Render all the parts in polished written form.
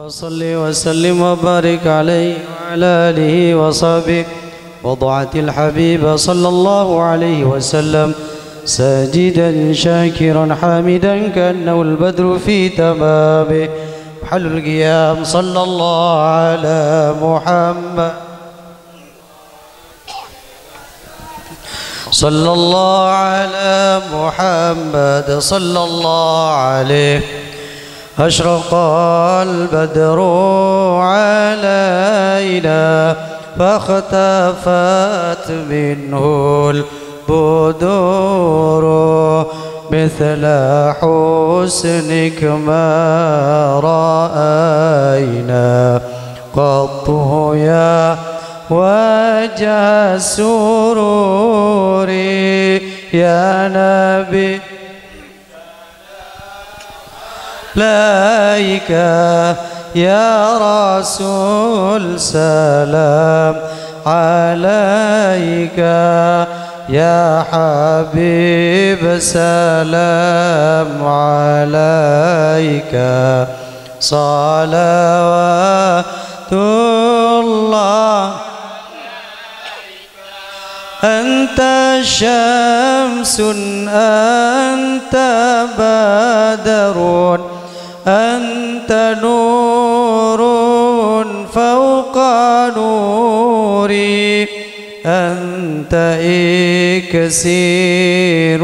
وصل وسلم وبارك عليه وعلى آله وصحبه وضعة الحبيب صلى الله عليه وسلم ساجدا شاكرا حامدا كأنه البدر في تمامه حل القيام صلى الله على محمد صلى الله على محمد صلى الله عليه أشرق البدر علينا فاختفت منه البدور مثل حسنك ما رأينا قط يا وجه السرور يا نبي عليك يا رسول سلام عليك يا حبيب سلام عليك صلوات الله أنت شمس أنت بدر أنت نور فوق نوري أنت إكسير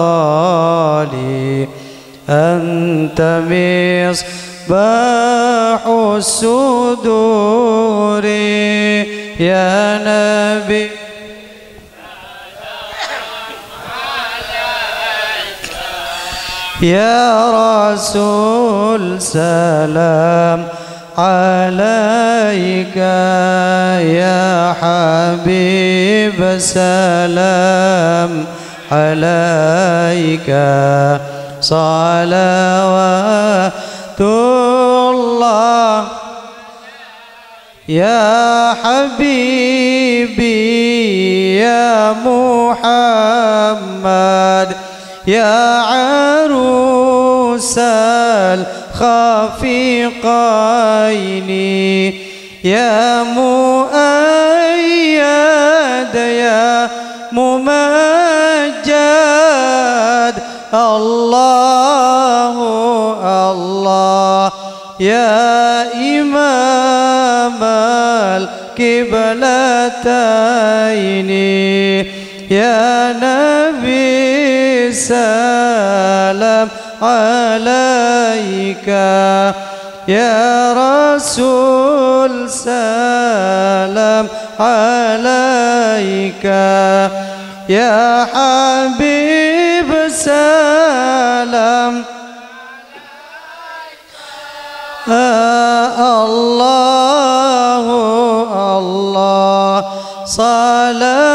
وغالي أنت مصباح الصدور يا نبي يا رسول سلام عليك يا حبيب سلام عليك صلوات الله يا حبيبي يا محمد يا عروس الخفيقين يا مؤيد يا ممجد الله الله يا إمام القبلتين يا نبي سلام عليك يا رسول سلام عليك يا حبيب سلام الله الله صلوات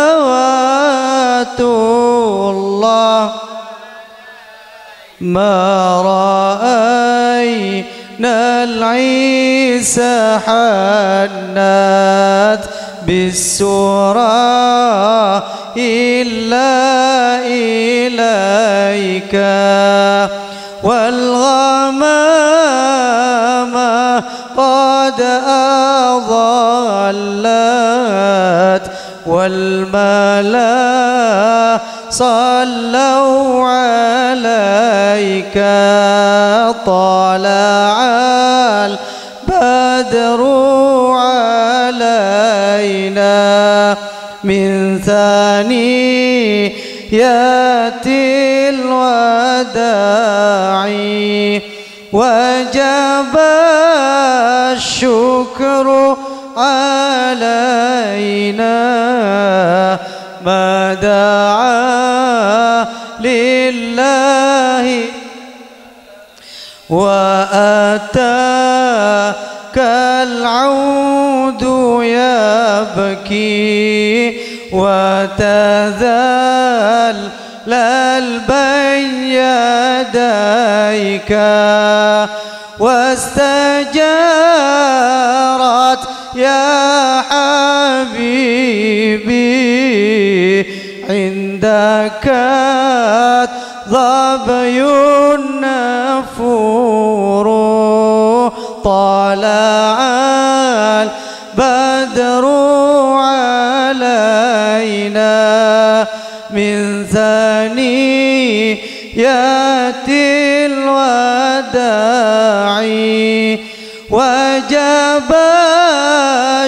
الله ما رأينا العيسى حنات بالسورة إلا إليك والغمام قد أضلت والملا صلوا عليك طلع البدر علينا من ثنيات الوداع وجب الشكر علينا ما دعا لله وأتاك العود يبكي وتذلل بين يديك واستجارت يا حبيبي عندك ظبي النفور طلع البدر علينا من ثنيات الوداع وجب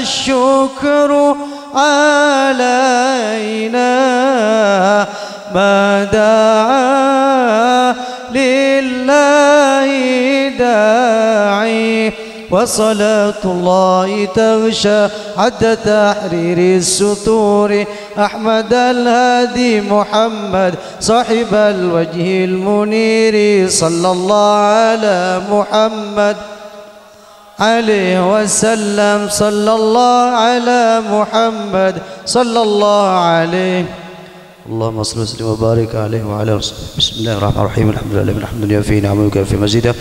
الشكر علينا ما دعا لله داعي وصلاة الله تغشى حتى تحرير السطور أحمد الهادي محمد صاحب الوجه المنير صلى الله على محمد عليه وسلم صلى الله على محمد صلى الله عليه اللهم صل وسلم وبارك عليه وعلى رسوله. بسم الله الرحمن الرحيم. الحمد لله الحمد لله في نعمك في مزيده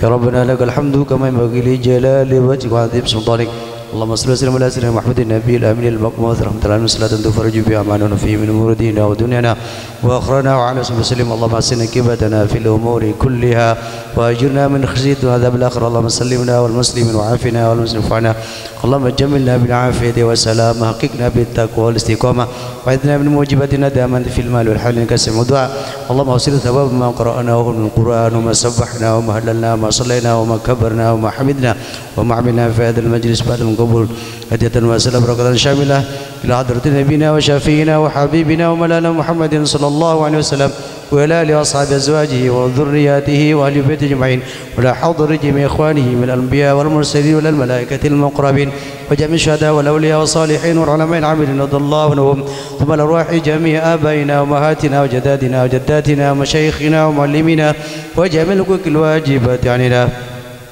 يا ربنا لك الحمد كما ينبغي لجلال وجهك وعظيم سلطانك. اللهم صل وسلم على سيدنا محمد النبي الامين المقبول رحمه الله وصلاه تفرج بها معنا فيه من امور ديننا ودنيانا واخرنا وعلى صحبه وسلم. اللهم احسن عاقبتنا في الامور كلها واجرنا من خزي عذاب الاخره. اللهم سلمنا والمسلمين وعافنا والمسلمين وعافنا. اللهم جملنا بالعافيه والسلام حققنا بالتقوى والاستقامه وعذنا من موجباتنا دائما في المال والحال كسم الدعاء. اللهم اوصل ثواب ما قراناه من القران وما سبحنا وما هللنا وما صلينا وما كبرنا وما حمدنا وما عملنا في هذا المجلس بعد قبول هدية وسلام بركة شاملة إلى حضرة نبينا وشافينا وحبيبنا ومولانا محمد صلى الله عليه وسلم وإلى آله وأصحابه أزواجه وذرياته وأهل بيته أجمعين ولا حضر جميع إخوانه من الأنبياء والمرسلين والملائكة المقربين وجميع الشهداء والأولياء والصالحين والعلماء العاملين رضي الله عنهم ثم الأرواح جميع آبائنا وأمهاتنا وجدادنا وجداتنا ومشايخنا ومعلمينا وجميع الواجبات عننا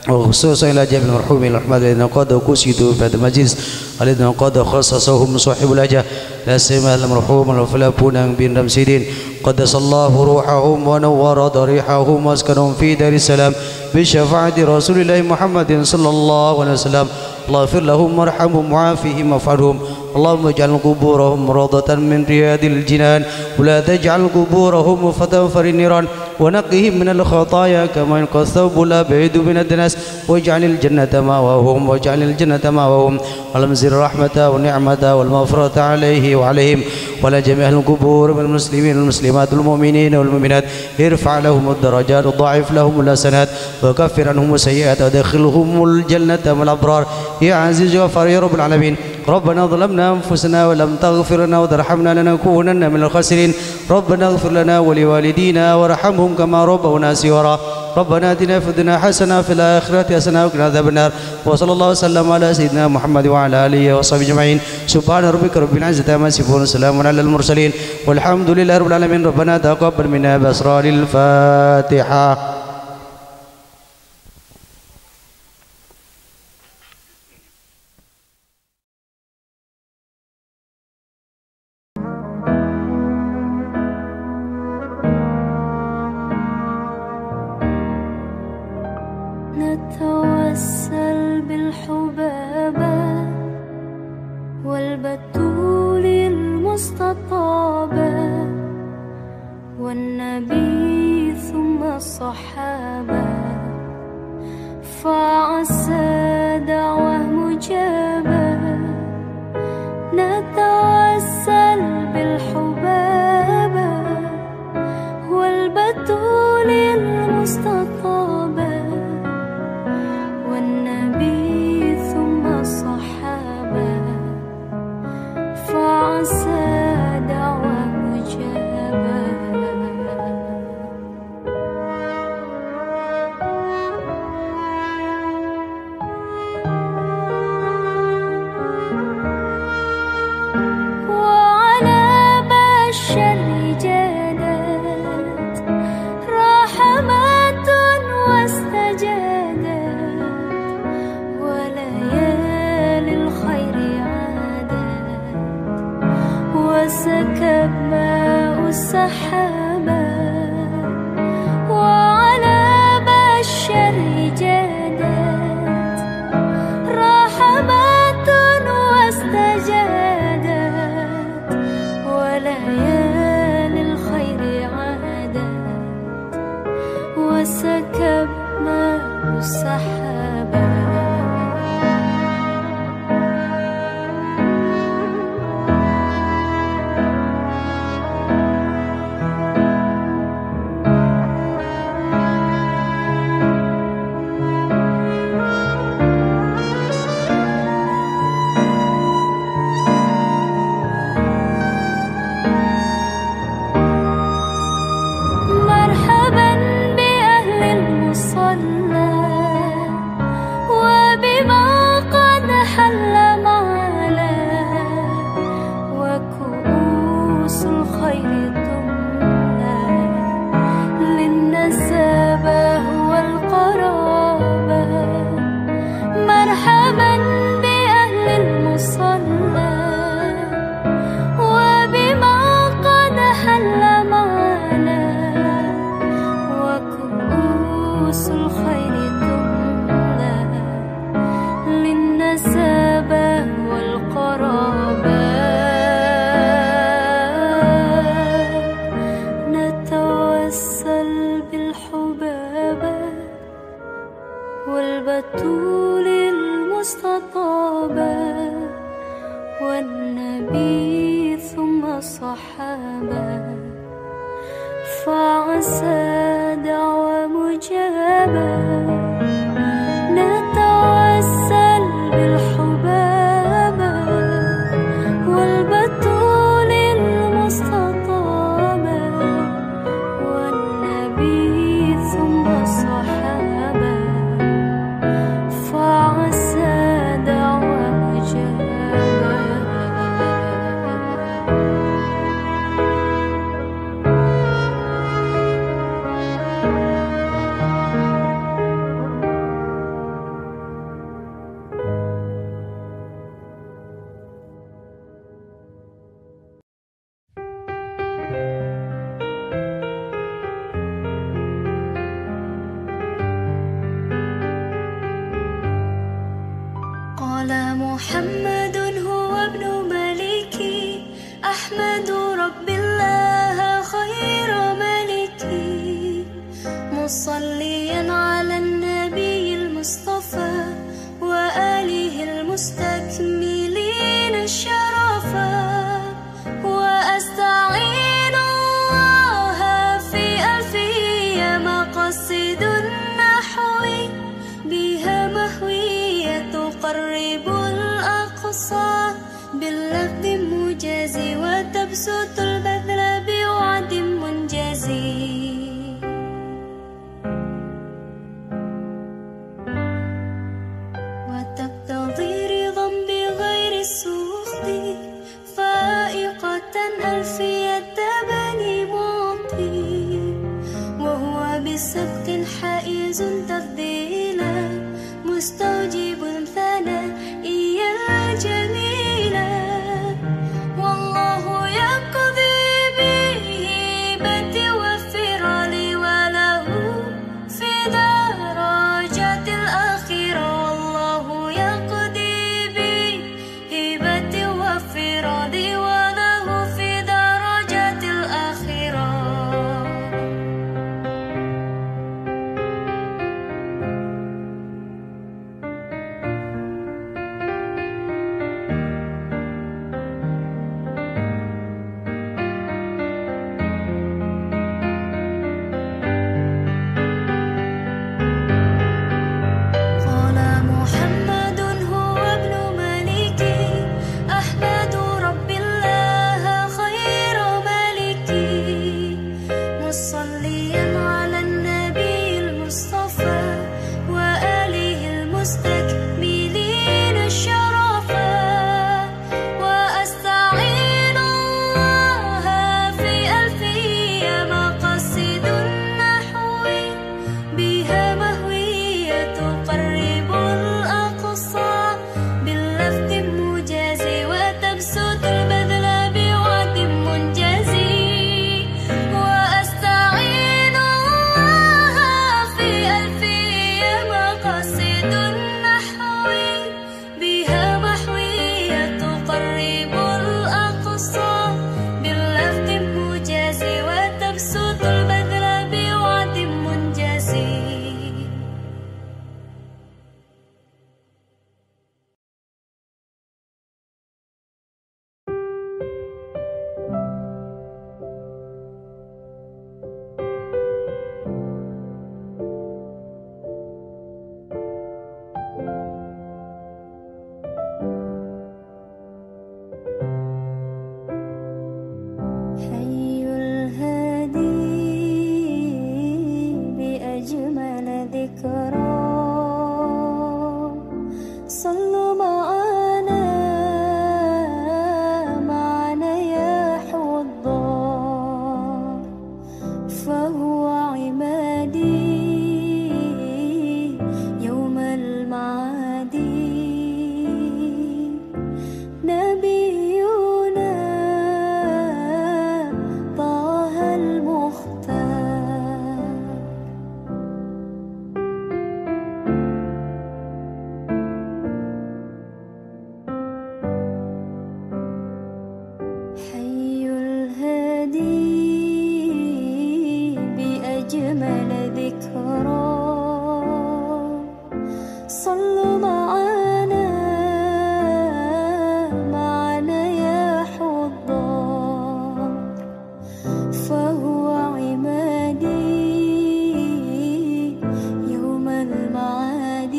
وخصوصا إلى جميع المرحومين الرحمن الذين قد قصدوا في هذا المجلس الذين قد خصصهم صاحب الحاجة لا سيما المرحوم الفلابون بن رمسيدين قدس الله روحهم ونور ضريحهم واسكنهم في دار السلام بشفاعة رسول الله محمد صلى الله عليه وسلم. الله اغفر لهم وارحمهم وعافهم واغفرهم. اللهم اجعل قبورهم روضة من رياض الجنان ولا تجعل قبورهم فتنفر النيران ونقهم من الخطايا كما ينقى الثوب الأبيض من الدنس واجعل الجنة مأواهم واجعل الجنة مأواهم. اللهم انزل الرحمة والنعمة والمغفرة عليه وعليهم وعلى جميع القبور من المسلمين والمسلمات والمؤمنين والمؤمنات. ارفع لهم الدرجات وضاعف لهم الحسنات وكفر عنهم السيئات ودخلهم الجنة مع الأبرار يا عزيز غفار يا رب العالمين. ربنا ظلمنا أنفسنا ولم تغفر لنا وترحمنا لنكونن من الخاسرين. ربنا اغفر لنا ولوالدينا وارحمهم كما ربونا صغارا. ربنا آتنا في الدنيا حسنة وفي الآخرة حسنة وقنا عذاب النار. وصلى الله وسلم على سيدنا محمد وعلى آله وصحبه أجمعين. سبحان ربك رب العزة عما يصفون وسلام على المرسلين والحمد لله رب العالمين. ربنا تقبل منا بأسرار الفاتحة. نتوسل بالحبابة والبتول المستطابة والنبي ثم الصحابة فعسى دعوة مجابة. نتوسل بالحبابة والبتول المستطابة والنبي ثم الصحابة فعسى دعوة مجابة. وعلى بشر جادت رحمات واستجادت وليالي الخير عادت وسكب ماء السحابة. وعلى بشر جادت رحمات واستجادت وليالي الخير عادت وسكب ماء السحابة. والبتول المستطابة والنبي ثم الصحابة فعسى دعوة مجابة نتوسل بالحبابة والبتول المستطابة والنبي ثم الصحابة فعسى دعوة مجابة. قال محمد هو ابن ملكي أحمد رب الله خير ملكي مصليا على النبي المصطفى وآله المستكملين الشرفا وأستعين الله في ألفية مقصد النحو بها مهوية تقرب الأقصى باللفظ المجازي وتبسط البذل بوعد منجزي وتقتضي رضا بغير السخط فائقة ألفية بني معطي وهو بسبق حائز تفضيلا مستوجب ثنائي الجميلة والله يقضي بهبة وفرالي وله في درجات الآخرة والله يقضي بهبة وفرالي وله في درجات الآخرة. قال محمد هو ابن ملكي أحمد رب الله خير ملكي مصليا على النبي المصطفى وآله المستكملين الشرفا وأستعين الله في ألفية مقصد النحو بها مهوية تقرب الأقصى باللفظ المجازي وتبسط البذل بوعد منجزي وأستعين الله في ألفية مقصد النحو بها محوية تقرب الأقصى باللفظ المجازي وتبسط البذل بوعد منجزي. حي الهادي بأجمل ذكرى صلوا معنا يا حضار فهو عمادي يوم المعاد نبينا طه المختار صلوا معنا يا حضار فهو عمادي يوم المعاد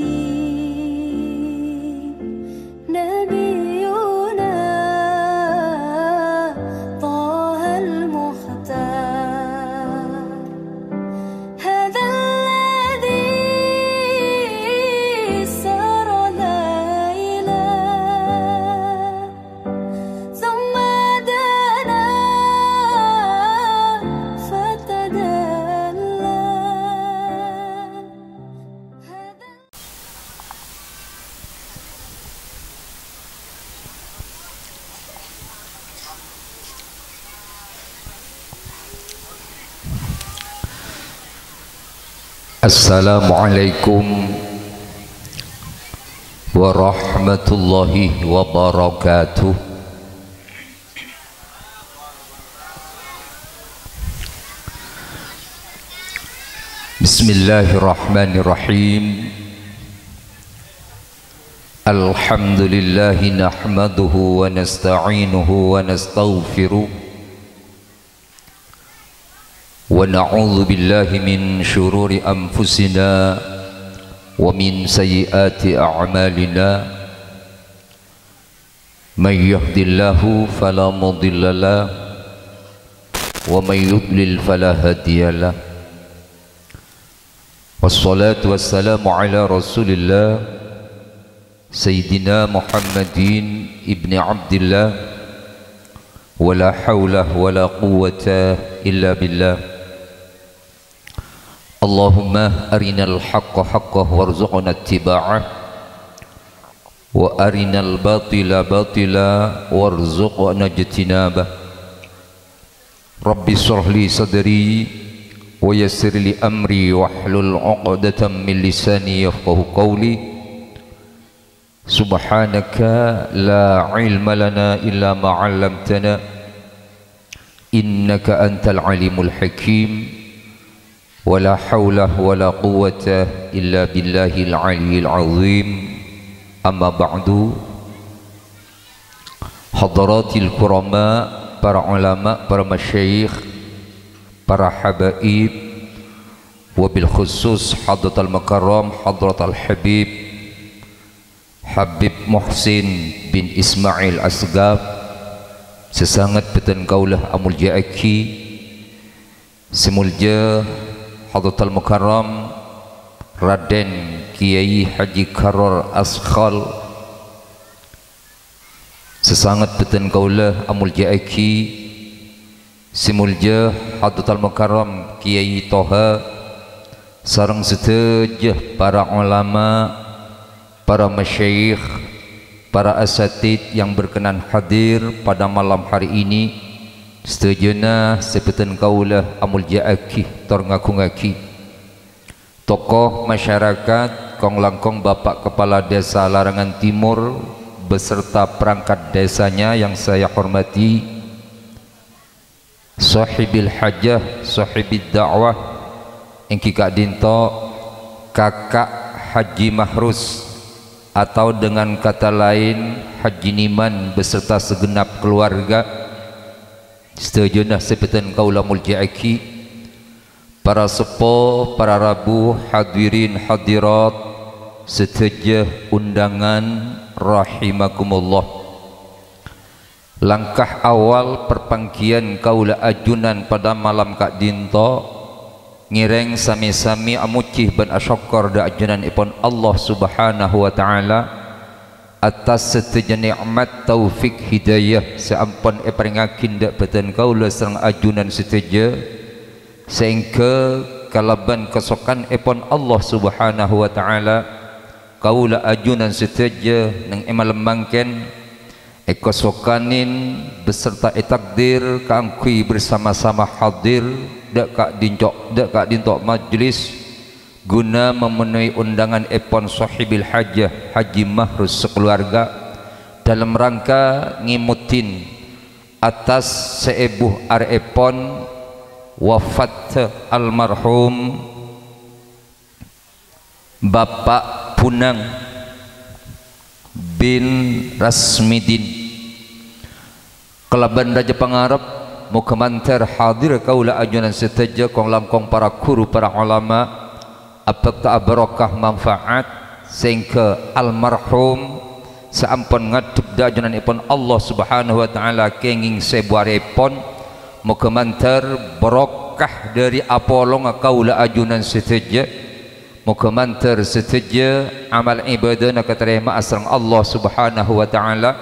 نبينا طه المختار هذا الذي سار ليلا ثم دنا فتدلى Assalamualaikum warahmatullahi wabarakatuh. Bismillahirrahmanirrahim. Alhamdulillahi nahmaduhu wa nasta'inuhu wa nastaghfiruh wa na'udzu billahi min syururi anfusina wa min sayyiati a'malina may yahdihillahu fala mudhillalah wa may yudlil fala hadiyalah wassalatu wassalamu ala rasulillah sayyidina Muhammadin ibni Abdillah wa la hawla wa la quwwata illa billah. Allahumma arinal haqqa haqqah warzuqna ittiba'ah wa arinal batila batila warzuqna ijtinabah. Rabbi shrah li sadri wa yassir li amri wahlul 'uqdatam min lisani yafqahu qawli. Subhanaka la ilma lana illa ma 'allamtana innaka antal alimul hakim. Wala hawla wala quwwata illa billahil aliyyil azim. Amma ba'du. Hadaratil kurama, para ulama, para masyayikh, para habaib, wabil khusus hadratal makarram hadratal habib Habib Muhsin bin Ismail Asgaf, sesangat petan kaulah amul ja'aki semulja Hadratal Mukarram Raden Kiai Haji Karor Askhal, sesangat petan kaulah amul ja'aki semulja Hadratal Mukarram Kiai Toha, sarang setejah para ulama, para masyayikh, para asatid yang berkenan hadir pada malam hari ini. Setujana sepetan kaulah amul ja'aki torngaku-ngaki tokoh masyarakat kong langkong Bapak Kepala Desa Larangan Timur beserta perangkat desanya yang saya hormati, sahibil hajah, sahibid da'wah engki Kak Dinto, Kakak Haji Mahrus, atau dengan kata lain Haji Niman beserta segenap keluarga. Setujana sepetan kaulah mulja'aki, para sepo, para rabu, hadirin hadirat, setejah undangan rahimakumullah. Langkah awal perpangkian kaulah ajunan pada malam Kak Dinto ngireng sami-sami amucih ban asyakar da ajunan ipon Allah subhanahu wa ta'ala atas setejah nikmat taufik hidayah seampun peringakin dak petan kaula serang ajunan setejah sehingga kalaban kesokan ipon Allah subhanahu wa ta'ala kaula ajunan setejah nang emalembangken ekosokanin beserta takdir kaangkui bersama-sama hadir dak Kak dintok majlis guna memenuhi undangan epon sahibil hajah Haji Mahrus sekeluarga dalam rangka ngimutin atas seebuh arepon wafat almarhum Bapak Punang bin Rasmidin kelaban Raja Pangarap muka mantar hadir kaula ajunan seteja kong lamkong para guru para ulama apakah barakah manfaat sehingga almarhum seampun ngadep dajunan ipun Allah Subhanahu wa taala kenging sebuarepon muka mantar barakah dari apolong kaula ajunan seteja muka mantar seteja amal ibadah nak terima asrang Allah Subhanahu wa taala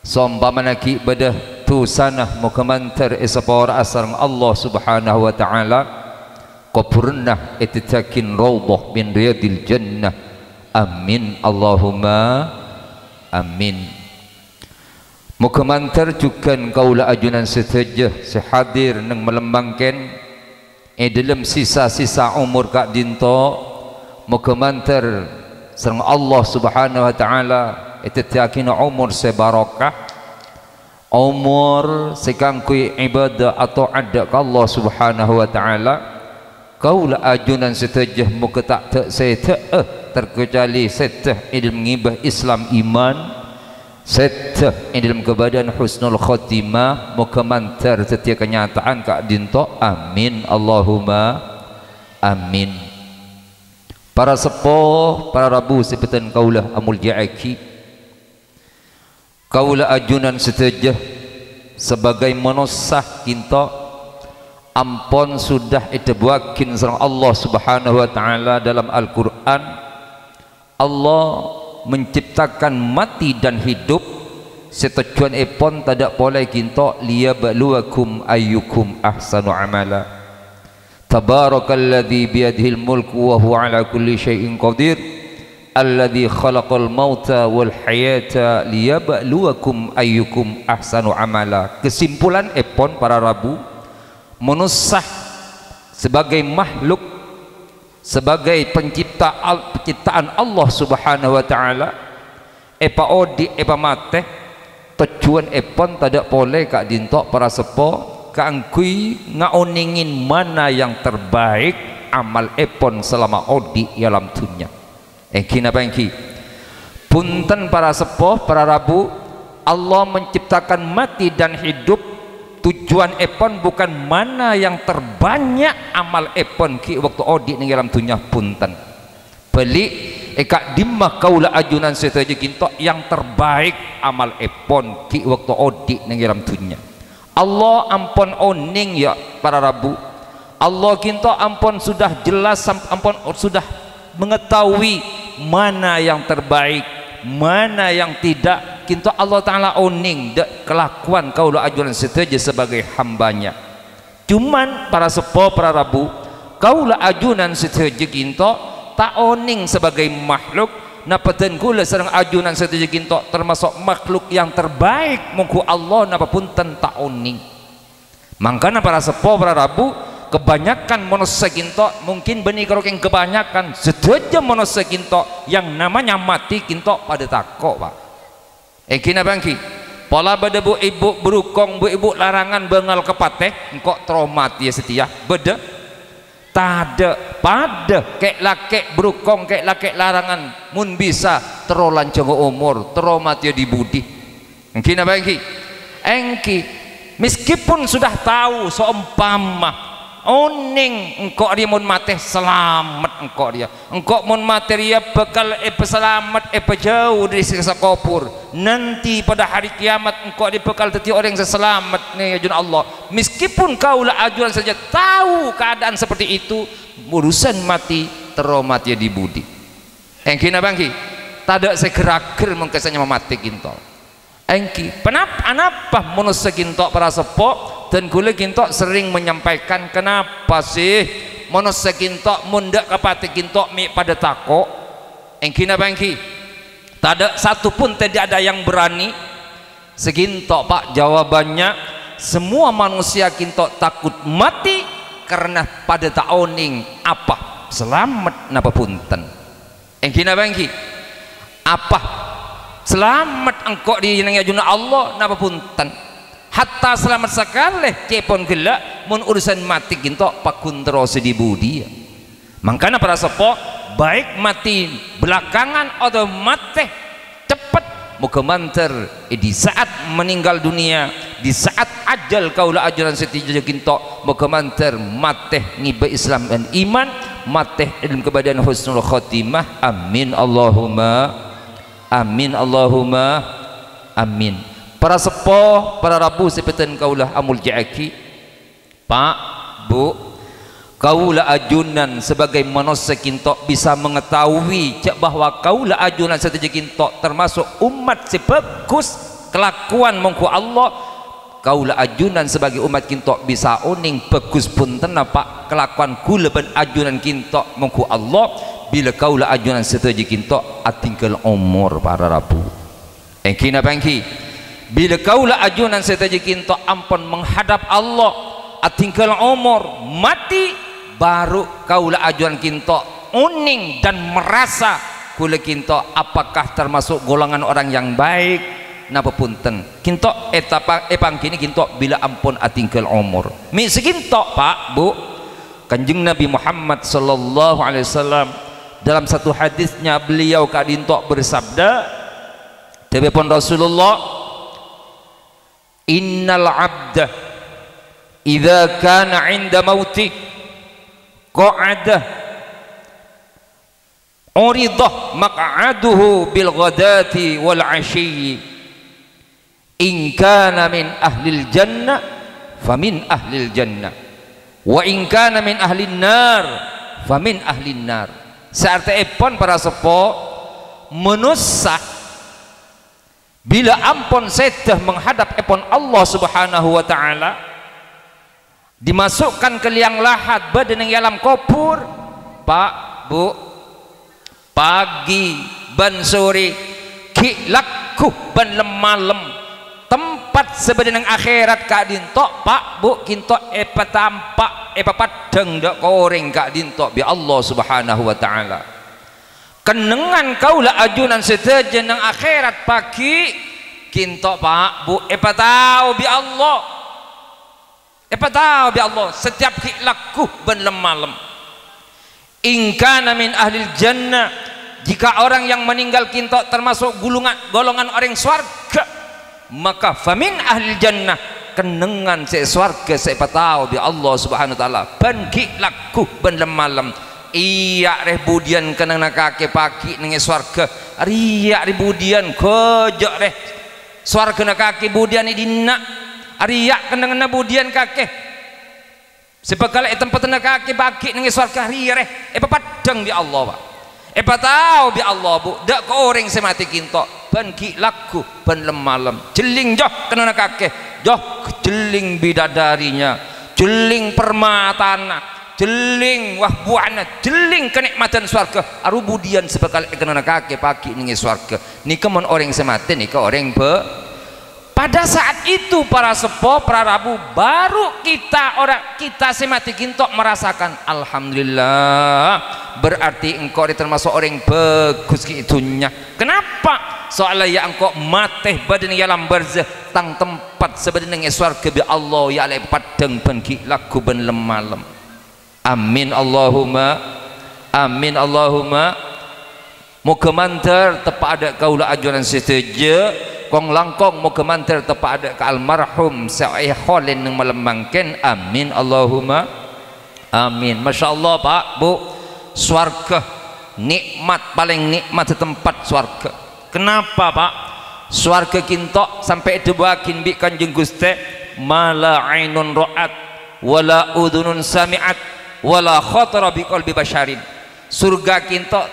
sombamana ki ibadah tu sanah muka mantar isapor asrang Allah Subhanahu wa taala qapurnah ititakin raudhah min riyadil jannah amin Allahumma amin. Muka mantar juga kaula ajunan seteja sehadir nang melembangkan dalam sisa-sisa umur kak dinto muka mantar serang Allah Subhanahu wa taala ititakin umur sebarakah umur sekangkui ibadah atau ada ke Allah Subhanahu wa taala kaula ajunan setajah muka tak setah terkecuali setah dalam ngibah Islam iman setah dalam kebadan husnul khotimah muka mantar setiap kenyataan kak dinto amin Allahumma amin. Para sepuh para rabu sepetan kaulah amul ja'aki kaula ajunan setajah sebagai manusia kinto ampun sudah itebuakin sareng Allah Subhanahu wa taala dalam Al-Qur'an Allah menciptakan mati dan hidup setujuan epon tidak boleh kinto liyabluwakum ayyukum ahsanu amala tabarakalladzi biyadihil mulku wa huwa ala kulli syai'in qadir alladzi khalaqal mauta wal hayata liyabluwakum ayyukum ahsanu amala. Kesimpulan epon para rabu manusia sebagai makhluk sebagai penciptaan Allah Subhanahu wa taala epa odi epa mate tujuan epon tidak boleh kak dintok para sepo kaangkui ngaoningin mana yang terbaik amal epon selama odi dalam dunia napa engki punten para sepo para rabu Allah menciptakan mati dan hidup tujuan epon bukan mana yang terbanyak amal epon ki waktu odi ning dalam dunia punten beli eka dimah kaula ajunan seteja kinto yang terbaik amal epon ki waktu odi ning dalam dunia Allah ampun oning ya para rabu Allah kinto ampun sudah jelas ampun sudah mengetahui mana yang terbaik mana yang tidak kinto Allah Ta'ala oning kelakuan kaula ajuran seteja sebagai hambanya cuman para sepo para rabu kaula ajunan seteja kinto tak oning sebagai makhluk napeten kula serang ajunan seteja kinto termasuk makhluk yang terbaik mungku Allah napa punten tak oning mangkana para sepo para rabu kebanyakan manusia kinto mungkin benih kerokeng kebanyakan setuju manusia kinto yang namanya mati kinto pada takok pak kina bangki pola beda bu ibu berukong bu ibu larangan bengal kepateh engkau traumat ya setia beda tada pada kek laki berukong kek laki larangan mun bisa terolan jenggo umur traumat ya di budi kina bangki engki meskipun sudah tahu seumpama oning engkau dia mun mati selamat engkau mun mati dia bekal selamat jauh dari siksa kubur nanti pada hari kiamat engkau dibekal teti orang yang selamat nih ajun Allah meskipun kaulah ajuran saja tahu keadaan seperti itu urusan mati teromat ya di budi engki bangki tidak segera-ger mengkesanya mati kinto engki kenapa manusia kinto para sepok dan kula kinto sering menyampaikan kenapa sih manusia kinto mundak kapati kinto mi pada tako engki bangki tak satu pun tidak ada yang berani seginto pak jawabannya semua manusia kinto takut mati karena pada taoning apa selamat napa punten engki bangki apa selamat engkau di ajuna Allah napa punten hatta selamat sekali cepon gelak mun urusan mati kinto pakuntro sedibudi mangkana para sepo baik mati belakangan atau mati cepat muka manter di saat meninggal dunia, di saat ajal kaula ajaran setiap kinto muka manter mati ngiba Islam dan iman, mati dalam keadaan husnul khotimah. Amin Allahumma amin Allahumma amin. Para sepuh, para rabu sepetan kaulah amul ja'aki, Pak, Bu, kaulah ajunan sebagai manusia kintok bisa mengetahui cak bahwa kaulah ajunan setiap kintok termasuk umat sebagus kelakuan mengku Allah. Kaulah ajunan sebagai umat kintok bisa uning bagus pun Pak kelakuan kula ban ajunan kintok mengku Allah bila kaulah ajunan setiap kintok atinggal umur para rabu. Engkina bangki bila kaulah ajunan setiap kintok ampun menghadap Allah atinggal umur mati baru kaulah ajuan kinto uning dan merasa kula kinto apakah termasuk golongan orang yang baik napa punten kinto etapa epang kini kinto bila ampun atinggal umur mi sekinto Pak Bu. Kanjeng Nabi Muhammad sallallahu alaihi wasallam dalam satu hadisnya beliau kadinto bersabda telepon Rasulullah, innal abda idza kana 'inda mautih qa'adah uridah maq'aduhu bil ghadati wal 'ashyi in kana min ahlil jannah famin ahlil jannah wa in kana min ahlin nar famin ahlin nar. Saarteipun para sepuh manusia bila ampun sedah menghadap epon Allah subhanahu wa ta'ala dimasukkan ke liang lahat badan yang dalam kubur Pak Bu, pagi ban sore ki lakuh ban lemalem tempat sebenarnya akhirat kak dintok Pak Bu kinto epa tampak epa padeng dak koreng kak dintok bi Allah subhanahu wa ta'ala. Kenengan kaulah ajunan seteja nang akhirat pagi kinto Pak Bu epa tahu bi Allah, epa tahu bi Allah setiap laku ben lemalem. In kana min ahlil jannah, jika orang yang meninggal kinto termasuk golongan orang swarga maka famin ahlil jannah kenengan se swarga se epa tahu bi Allah subhanahu wa ta'ala ben laku ben lemalem. Iya reh budian kenang nakake pagi nengi swarga riak ribudian kojok reh swarga nakake budian idina riak kenang na budian kake sebagala tempat nakake pagi nengi swarga riak reh padang bi Allah Pak tahu bi Allah Bu dak ko orang semati kinto ban ki laku ban lemalem jeling joh kenang nakake joh jeling bidadarinya jeling permatana jeling wah buana jeling kenikmatan swarga arubudian sebekal kenana kake pagi ningi swarga nika mon orang semate nika orang pada saat itu para sepuh para rabu baru kita semati kintok merasakan alhamdulillah berarti engkau termasuk orang bagus itunya. Kenapa? Soalnya ya engkau mateh badan dalam barzah tang tempat sebenarnya swarga bi Allah ya alai padang bangki laku ben lemalem. Amin Allahumma amin Allahumma. Muka mantar tepat ada kaulah ajuran setuju kong langkong muka mantar tepat ada ke almarhum sa'ihol yang melemangkan. Amin Allahumma amin. Masya Allah Pak Bu, swarga nikmat paling nikmat tempat swarga. Kenapa Pak? Swarga kintok sampai dibawakin bi Kanjeng Gusti mala ainun ra'at wala udhunun sami'at wala khatara bi qalbi basyarin. Surga kintok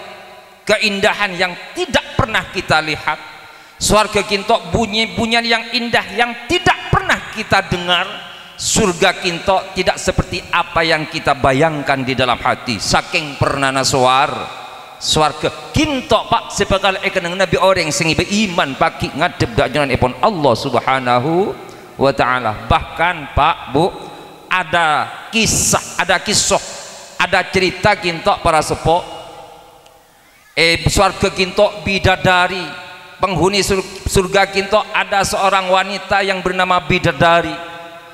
keindahan yang tidak pernah kita lihat, surga kintok bunyi-bunyian yang indah yang tidak pernah kita dengar, surga kintok tidak seperti apa yang kita bayangkan di dalam hati saking pernana swarga kintok Pak sepakal ekenang Nabi orang sing beriman pagi ngadep dak jalan ipon Allah subhanahu wa ta'ala. Bahkan Pak Bu ada kisah ada cerita kintok para sepuh swarga kintok bidadari penghuni surga kintok ada seorang wanita yang bernama bidadari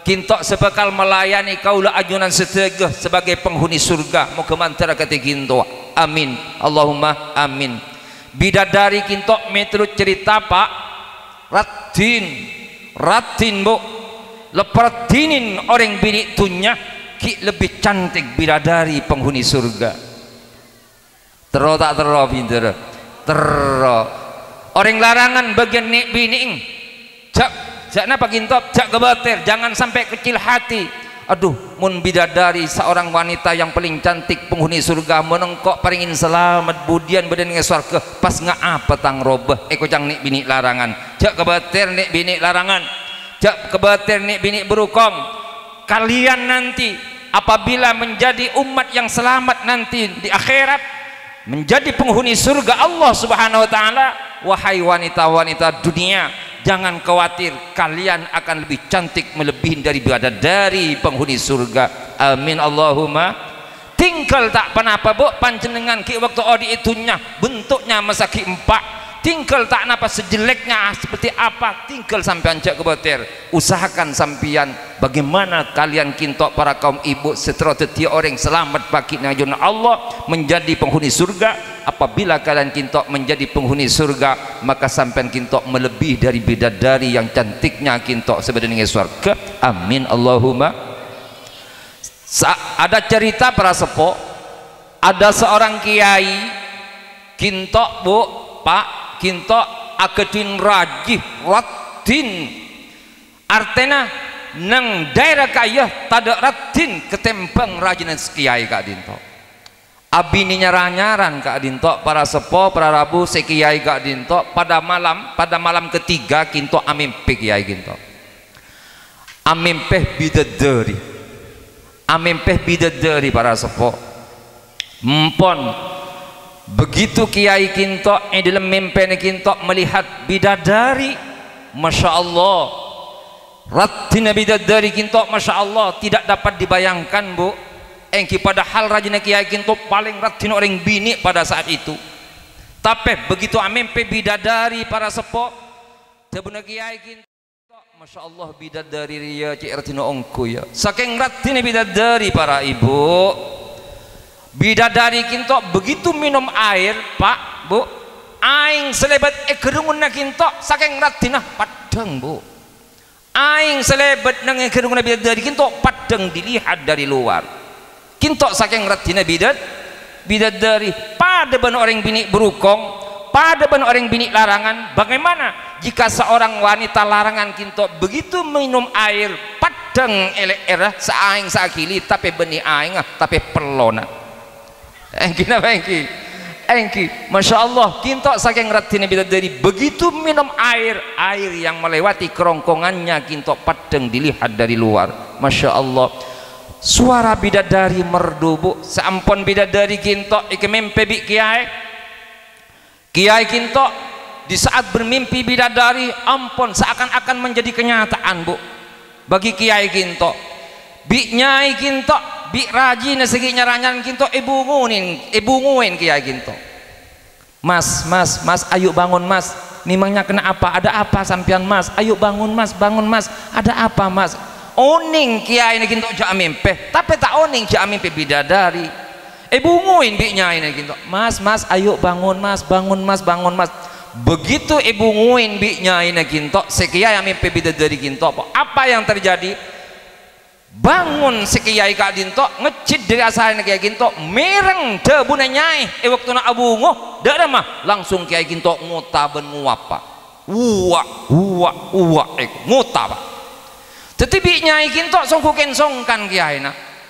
kintok sebekal melayani kaulah ajunan setegah sebagai penghuni surga mau kemantara kata kintok amin Allahumma amin. Bidadari kintok meturut cerita Pak Ratin bu leperdinin orang bini tunya ki lebih cantik bidadari penghuni surga. Tero tak tero pinter tero orang larangan bagian nek bini jak napa kintok jak kebatir jangan sampai kecil hati. Aduh mun bidadari seorang wanita yang paling cantik penghuni surga menengkok paringin selamat budian badan nge surga pas apa tang robah kocang nek bini larangan jak kebatir nek bini larangan jak kebatir nek bini berukong. Kalian nanti apabila menjadi umat yang selamat nanti di akhirat menjadi penghuni surga Allah subhanahu wa ta'ala, wahai wanita-wanita dunia jangan khawatir, kalian akan lebih cantik melebihi dari penghuni surga. Amin Allahumma. Tinggal tak panapa bu panjenengan ki waktu odi itunya bentuknya masaki empat. Tinggal tak napa sejeleknya seperti apa, tinggal sampean cek kebatir. Usahakan sampean bagaimana kalian kintok para kaum ibu setelah setiap orang selamat bagi najun Allah menjadi penghuni surga. Apabila kalian kintok menjadi penghuni surga, maka sampean kintok melebihi dari bidadari yang cantiknya kintok sebenarnya surga. Amin Allahumma. Ada cerita para sepo, ada seorang kiai kintok bu Pak kintok akedin rajih ratin artena nang daerah kaya tada ratin ketembang rajinan sekiai kak dinto abini nyaran kak dinto para sepo para rabu sekiai kak dinto pada malam ketiga kinto amimpe kiai kinto amimpe bidadari para sepo empon. Begitu kiai kintok dalam mimpi kintok melihat bidadari, masya Allah, ratina bidadari kintok, masya Allah, tidak dapat dibayangkan bu. Engki padahal rajina kiai kintok paling ratin orang bini pada saat itu. Tapi begitu mimpi bidadari para sepo, tabuna kiai kintok, masya Allah bidadari ria cik ratina ongku ya. Saking ratina bidadari para ibu. Bidadari kintok begitu minum air Pak Bu aing selebat kerungunna kintok saking ratinah padang bu aing selebat nang kerungunna bidadari kintok padang dilihat dari luar kintok saking ratinah bidadari pada ban orang bini berukong pada ban orang bini larangan. Bagaimana jika seorang wanita larangan kintok begitu minum air padang elek era seaing sakili tapi beni aing tapi pelona engki masya Allah kintok saking ratina bidadari begitu minum air yang melewati kerongkongannya kintok padang dilihat dari luar. Masya Allah suara bidadari merdu bu seampun bidadari kintok ikemimpi bi kiai kintok di saat bermimpi bidadari ampun seakan-akan menjadi kenyataan bu bagi kiai kintok bi nyai kintok bi rajin segi nyaranyan kinto ibu nguin kiai kinto mas ayo bangun mas memangnya kena apa ada apa sampian mas ayo bangun mas ada apa mas oning kiai ini kinto jak mimpi tapi tak oning jak mimpi bidadari ibu nguin bi nyai ini kinto mas ayo bangun mas begitu ibu nguin bi nyai ini kinto sekiai mimpi bidadari kinto apa yang terjadi bangun sekiai kak dinto ngecid dari asalnya kiai kinto mereng debuna nyai waktu nak abungo dak mah langsung kiai kinto ngutaben nguapa uwa nguta pak tetapi nyai kinto songkan kiai na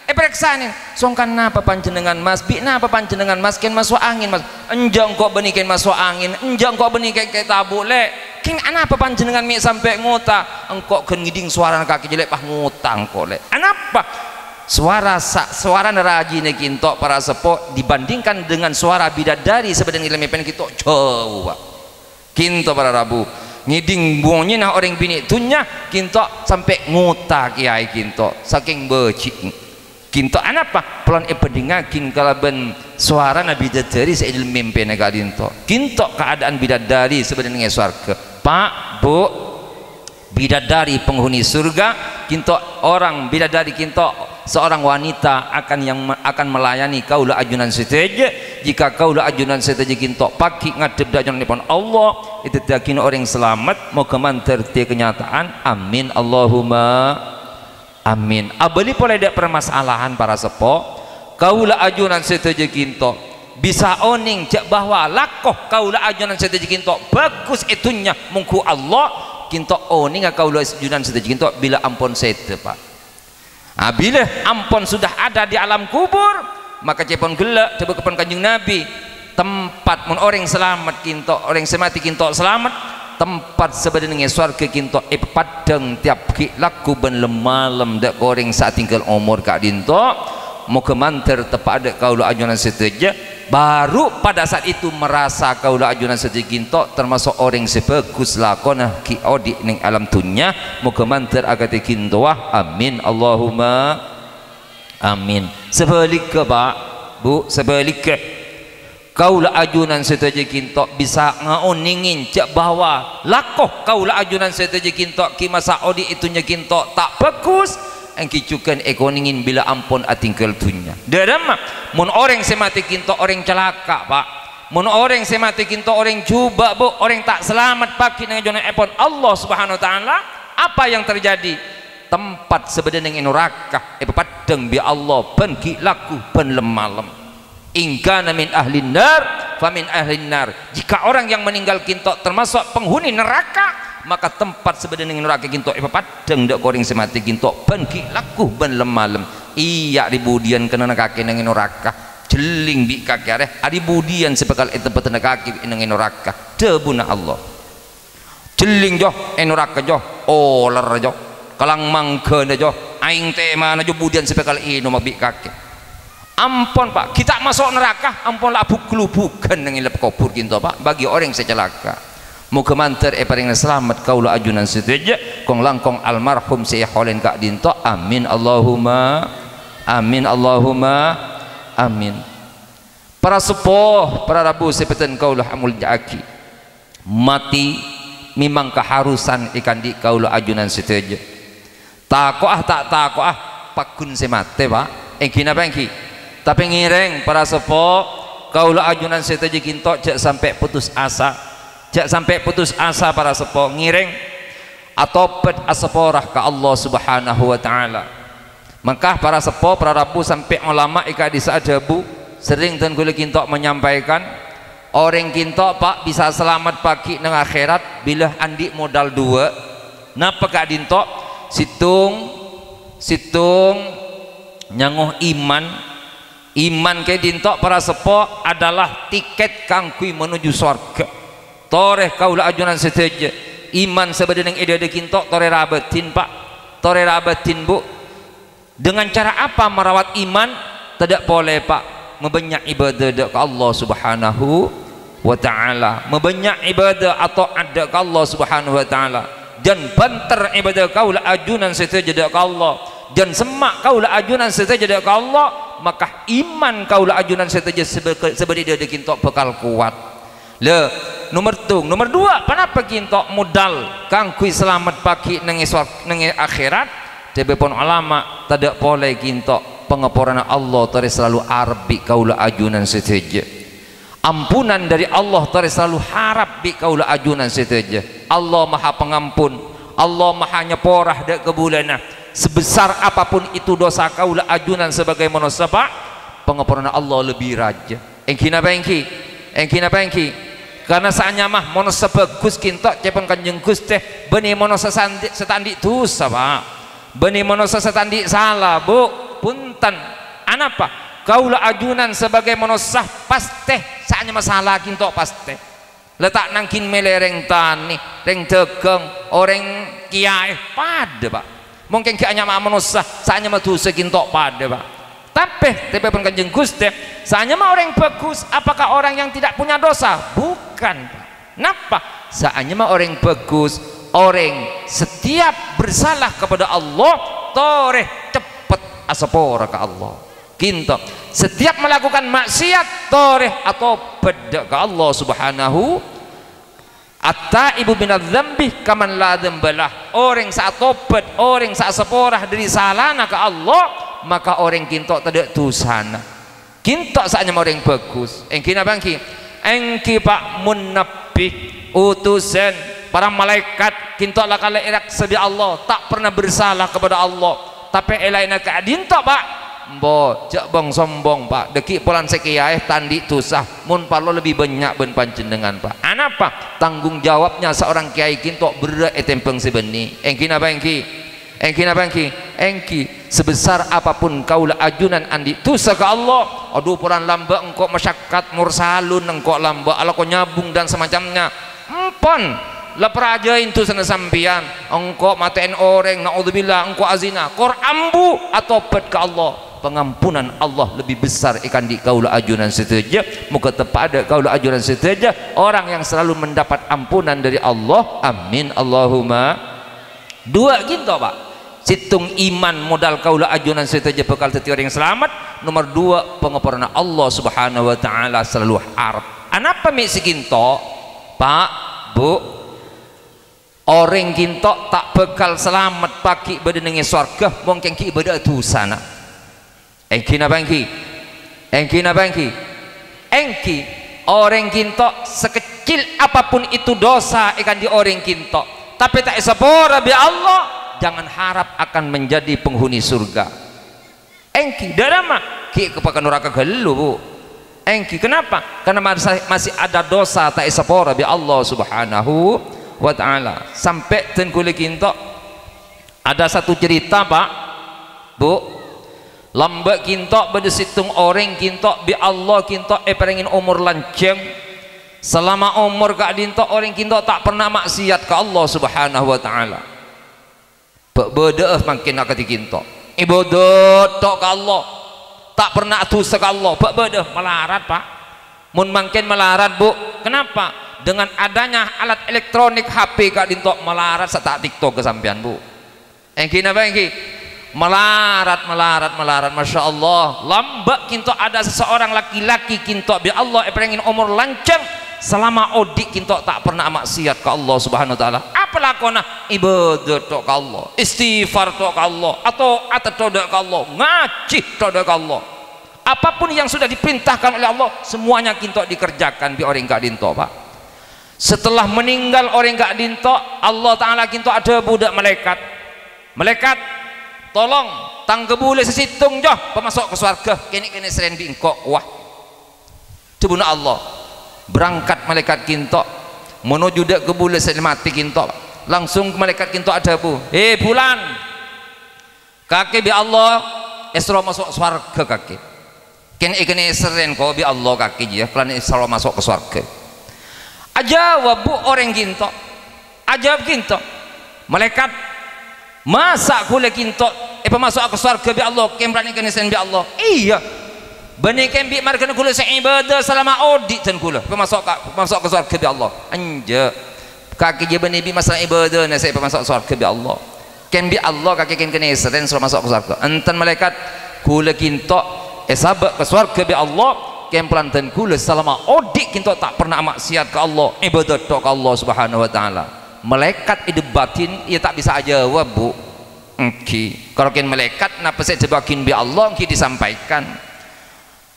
periksanin songkan napa panjenengan mas bi napa panjenengan mas ken masuk angin mas enjang kok benih ken masuk angin enjang kok benih ken tabu le king anapa panjenengan mi sampai nguta engkau ngiding suara kaki jelek pah ngutang kok le anapa suara nerajine kintok para sepo dibandingkan dengan suara bidadari sebenarnya ilmu pen kintok jauh kintok para rabu ngiding buangnya nah orang bini tunya kintok sampai nguta kiai kintok saking becik kinto anapa pelan epedingakin kalaban suara nabi bidadari seidil mimpi negara dinto kinto keadaan bidadari sebenarnya surga Pak Bu bidadari penghuni surga kinto orang bidadari kinto seorang wanita akan melayani kaula ajunan seteja. Jika kaula ajunan seteja kintok pagi ngadep ajunan pun Allah itu yakin orang selamat mau kemanter ti kenyataan. Amin Allahumma amin. Abali boleh ada permasalahan para sepo kaula ajunan seteja kintok bisa oning cak bahwa lakoh kaula ajunan seteja kintok bagus itunya mungku Allah kintok oning kaula ajunan seteja kintok bila ampun sete pak. Bila ampun sudah ada di alam kubur maka cepon gelak coba kepan kanjeng Nabi tempat mun orang selamat kintok orang semati kintok selamat tempat sebenarnya surga kintok padang tiap laku ben lemalam dak goreng saat tinggal umur kak dintok mau kemanter tepat ada kaula ajunan seteja baru pada saat itu merasa kaula ajunan seteja kintok termasuk orang sebagus lakona ki odi ning alam dunya mau kemanter agate kintoah. Amin Allahumma amin. Sebaliknya pak bu sebaliknya kaula ajunan seteja kintok bisa ngaoningin cak bahwa lakoh kaula ajunan seteja kintok ki masa odi itunya kintok tak bagus engki cukan ekoningin bila ampun atingkel dunya dadam mun orang semati kintok orang celaka pak mun orang semati kintok orang cuba bu orang tak selamat pagi dengan jono epon Allah subhanahu wa ta'ala apa yang terjadi tempat sebenarnya neraka padang bi Allah ben ki laku ben lemalam in kana min ahlin nar famin ahlin nar. Jika orang yang meninggal kintok termasuk penghuni neraka maka tempat sebenarnya neraka kintok padang dak goreng semati kintok ben ki laku ben lemalam. Iya ribudian kena kaki nang neraka jeling bi kaki areh ribudian sepekal itu petena kaki nang neraka debuna Allah jeling joh neraka joh oler joh kalang mangkeun joh aing teh mana joh budian sepekal ino mabik kaki. Ampun pak kita masuk neraka ampun lah bukan nang ilap kubur kinto pak bagi orang secelaka mau kemanter paling selamat kaula ajunan seteja kong langkong almarhum seholen kak dinto. Amin Allahumma amin Allahumma amin. Para sepuh para rabu sepetan kaula amul jaki mati memang keharusan ikan di kaula ajunan seteja takoah tak takoah pakun semate pak engki napa engki tapi ngireng para sepuh kaula ajunan seteja kinto jak sampai putus asa para sepuh ngireng atau pet asaporah ke Allah subhanahu wa ta'ala. Maka para sepuh para rabu sampai ulama ika di saat debu sering dan kula kinto menyampaikan orang kinto pak bisa selamat pagi nang akhirat bila andi modal dua napa kak dinto situng nyanguh iman ke dinto para sepuh adalah tiket kangkui menuju surga. Toreh kaula ajunan seteja iman sebenarnya ide kintok tore rabatin pak tore rabatin bu dengan cara apa merawat iman tidak boleh pak membanyak ibadah ke Allah subhanahu wa ta'ala membanyak ibadah atau ada ke Allah subhanahu wa ta'ala dan banter ibadah kaula ajunan seteja ke Allah dan semak kaula ajunan seteja ke Allah maka iman kaula ajunan seteja sebenarnya ide kintok bekal kuat le. Nomor dua kenapa kintok modal kangkui selamat pagi nangis akhirat tebepon ulama tidak boleh kintok pengeporan Allah tari selalu arbi kaula ajunan seteja ampunan dari Allah tari selalu harap bi kaula ajunan seteja. Allah maha pengampun Allah maha nyeporah dak kebulana sebesar apapun itu dosa kaula ajunan sebagai manusia pak pengeporan Allah lebih raja engki napa engki karena saanya mah mono sebagus kintok cepon kanjeng Gusti benih mono setandi dosa pak benih mono setandi salah bu punten anapa kaula ajunan sebagai mono sah pasti saanya masalah kintok pasti letak nangkin melereng tani reng degeng orang kiai pada pak mungkin kianya mah mono sah saanya mah dosa kintok pada pak tapi pun kanjeng Gusti saanya mah orang bagus apakah orang yang tidak punya dosa bukan pak napa saanya mah orang bagus orang setiap bersalah kepada Allah toreh cepet asapora ke Allah kinto setiap melakukan maksiat toreh atau beda ke Allah subhanahu at-taibu minadz dzambi kaman la dzambalah orang saat tobat orang saat seporah dari salahna ke Allah maka orang kinto tidak tusana kinto saatnya orang bagus. Engki napa engki? Engki Pak munabbi utusan para malaikat kinto lakala irak sebi Allah tak pernah bersalah kepada Allah tapi elaina ka dinto Pak mbo jak bang sombong Pak deki polan sekiaeh tandi tusah mun parlo lebih banyak ben panjenengan Pak. Anapa tanggung jawabnya seorang kiai kinto berat etempeng sebeni. Engki napa engki? Engki napa engki? Engki sebesar apapun kaulah ajunan andi tusah ke Allah aduh polan lamba engkau masyarakat mursalun engkau lamba ala kau nyabung dan semacamnya empon lah perajain tu sana sampian engkau matain orang naudzubillah engkau azina kor ambu atau pet ke Allah pengampunan Allah lebih besar ikan di kaulah ajunan seteja muka tepada kaulah ajunan seteja orang yang selalu mendapat ampunan dari Allah. Amin Allahumma. Dua gitu Pak situng iman modal kaulah ajunan seteja bekal teti orang yang selamat. Nomor dua pengapuran Allah subhanahu wa ta'ala selalu harap anapa mi sikinto Pak Bu orang kinto tak bekal selamat pagi badannya surga mungkin ki ibadah itu sana. Engki napa engki? Engki napa engki? Engki orang kinto sekecil apapun itu dosa ikan di orang kinto tapi tak sepora bi Allah jangan harap akan menjadi penghuni surga. Engki darama ki kepakan neraka gelu Bu. Engki kenapa? Karena masih ada dosa tak sepora bi Allah subhanahu wa ta'ala. Sampai ten kuli kinto ada satu cerita Pak Bu lambak kinto pada situng orang kinto bi Allah kinto pengen umur lanceng selama umur kak dinto orang kinto tak pernah maksiat ke Allah subhanahu wa ta'ala bebedeah makin nak kinto ibadat tok ke Allah tak pernah dosa ke Allah bebedeah melarat Pak mun makin melarat Bu. Kenapa? Dengan adanya alat elektronik HP kak dinto melarat setak TikTok ke sampean Bu. Engki napa engki? Melarat Masya Allah lambak kinto ada seseorang laki-laki kinto bi Allah pengen umur lancang selama odik kinto tak pernah maksiat ke Allah subhanahu wa ta'ala. Apa lakona? Ibadah tok ke Allah istighfar tok ke Allah atau tok ke Allah ngaji tok ke Allah apapun yang sudah diperintahkan oleh Allah semuanya kinto dikerjakan bi orang kak dinto Pak. Setelah meninggal orang kak dinto Allah ta'ala kinto ada budak malaikat tolong tanggebule sesitung joh pemasuk ke surga kini seren bingkok wah cebuna Allah berangkat malaikat kinto menuju dak kebule mati kinto langsung malaikat kinto ada Bu bulan kaki bi Allah esro masuk surga kaki kini seren kau bi Allah kaki ya pelan esro masuk ke surga aja wabu orang kinto ajab kinto malaikat masa kule kinto masuk ke surga bi Allah kemrani kenisen bi Allah iya bani kembi markan kule seibadah selama audit dan kule masuk ke surga bi Allah anja kaki je bani bi masalah ibadah na saya masuk surga bi Allah kembi Allah kaki kenisen selama masuk ke surga enten malaikat kule kinto sabak ke surga bi Allah kemplan dan kule selama audit kinto tak pernah maksiat ke Allah ibadah tok Allah subhanahu wa ta'ala. Malaikat ide batin ia tak bisa jawab Bu. Kalau kian malaikat napa saya jebakin bi Allah ki disampaikan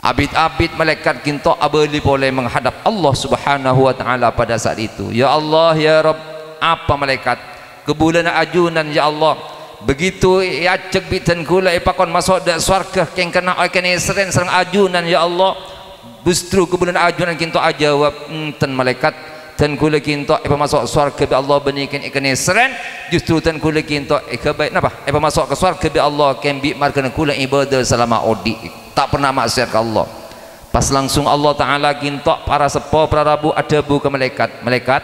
abid-abid malaikat kinto abeli boleh menghadap Allah subhanahu wa ta'ala pada saat itu. Ya Allah ya Rabb apa malaikat kebulan ajunan ya Allah begitu ya cek bitan kula ipakon masuk dak surga keng kena kene seren serang ajunan ya Allah justru kebulan ajunan kinto ajawab enten malaikat dan kula kinto masuk surga bi Allah benikan ikene seren justru tan kula kinto baik napa masuk ke surga bi Allah kembi markan kula ibadah selama odi tak pernah maksiat ke Allah. Pas langsung Allah taala kinto para sepo para rabu adabu ke malaikat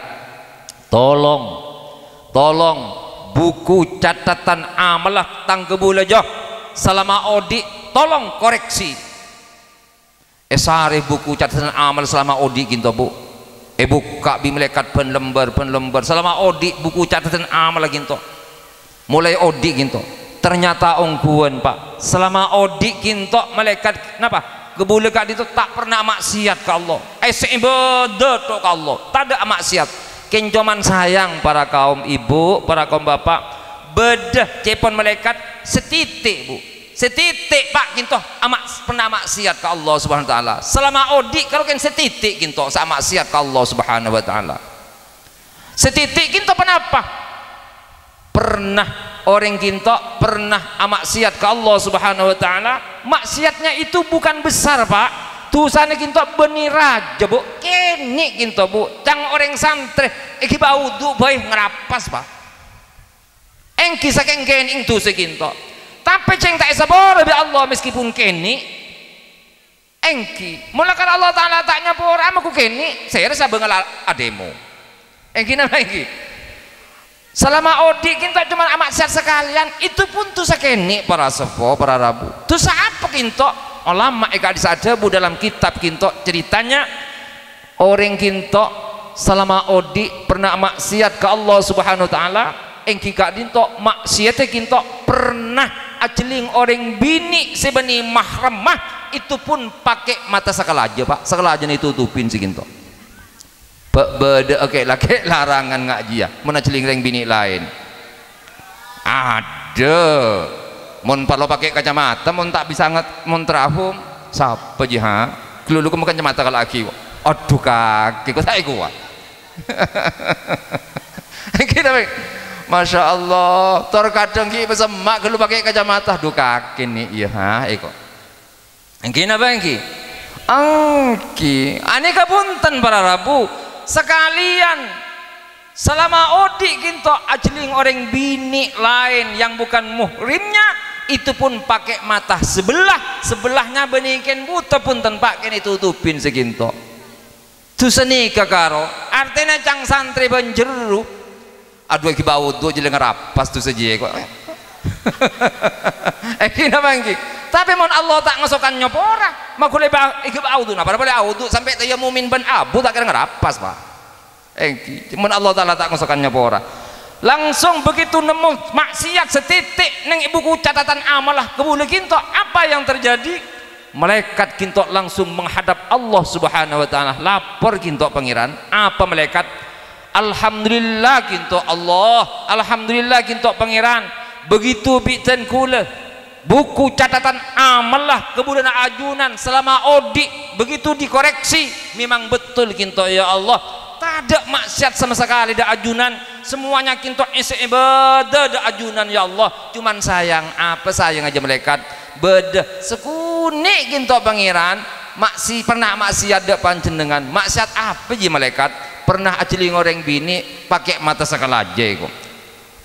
tolong buku catatan amalah tanggebul aja selama odi tolong koreksi esare buku catatan amal selama odi kinto Bu buka bi malaikat pen lembar selama odi buku catatan amal kinto mulai odi kinto ternyata ongkuan Pak selama odi kinto malaikat kenapa gebule kak itu tak pernah maksiat ke Allah seibadah tok ke Allah tak ada maksiat kencoman sayang para kaum ibu para kaum bapak bedah cepon malaikat setitik Bu setitik pak kinto pernah maksiat ke Allah Subhanahu wa taala. Selama odi kalau kan setitik kinto sama maksiat ke Allah Subhanahu wa taala. Setitik kinto kenapa? Pernah orang kinto pernah maksiat ke Allah Subhanahu wa taala. Maksiatnya itu bukan besar pak, tusane kinto benih raja bu, kene kinto bu, cang orang santri iki baudu boy ngerapas pak, engki saking kening tu sekinto, tapi ceng tak sabar be Allah meskipun kene engki, mulakan Allah taala tak nyapor amaku kene, saya rasa bengal ademo, engki nama engki, selama odi kinto cuma maksiat sekalian, itu pun tu sakene para sepo para rabu, tu apa kinto? Ulama eka disadabu dalam kitab kinto ceritanya orang kinto selama odi pernah maksiat ke Allah Subhanahu wa taala, engki kak dinto maksiatnya kinto pernah ajeling orang bini sebeni mahramah, itu pun pakai mata sakala aja pak, sakala aja ditutupin si kinto beda oke laki larangan ngaji ya mun ajeling orang bini lain ada mun perlu pakai kacamata, mun tak bisa mun terahum siapa jiha kelulu kamu kacamata kalau laki aduh kaki kok saya kuat kita Masya Allah terkadang kita semak kalau pakai kacamata aduh kaki nih iya eko engki napa engki angki aneka punten para rabu sekalian selama odi kinto ajeling orang bini lain yang bukan muhrimnya, itu pun pakai mata sebelahnya benikin buta pun tanpa kini tutupin seginto tu seni kakaro artinya cang santri banjeru aduh ki bau tuh jadi ngerapas tu saja kok bangki tapi mon Allah tak ngasokan nyopora makule iki bau tuh napa boleh audu sampai tayamumin ban abu tak kira ngerapas pak cuman Allah taala tak ngasokannya pora langsung begitu nemu maksiat setitik neng ibuku catatan amalah kebule kinto apa yang terjadi malaikat kinto langsung menghadap Allah Subhanahu wa taala lapor kinto pangeran apa malaikat alhamdulillah kinto Allah alhamdulillah kinto pangeran begitu bitan kula buku catatan amalah kebulan ajunan selama odi begitu dikoreksi memang betul kinto ya Allah tak ada maksiat sama sekali dah ajunan semuanya kinto isi ibadah dah ajunan ya Allah cuman sayang apa sayang aja malaikat beda sekuni kinto pangeran pernah maksiat dah panjenengan maksiat apa je malaikat pernah ajeling orang bini pakai mata sakala aja kok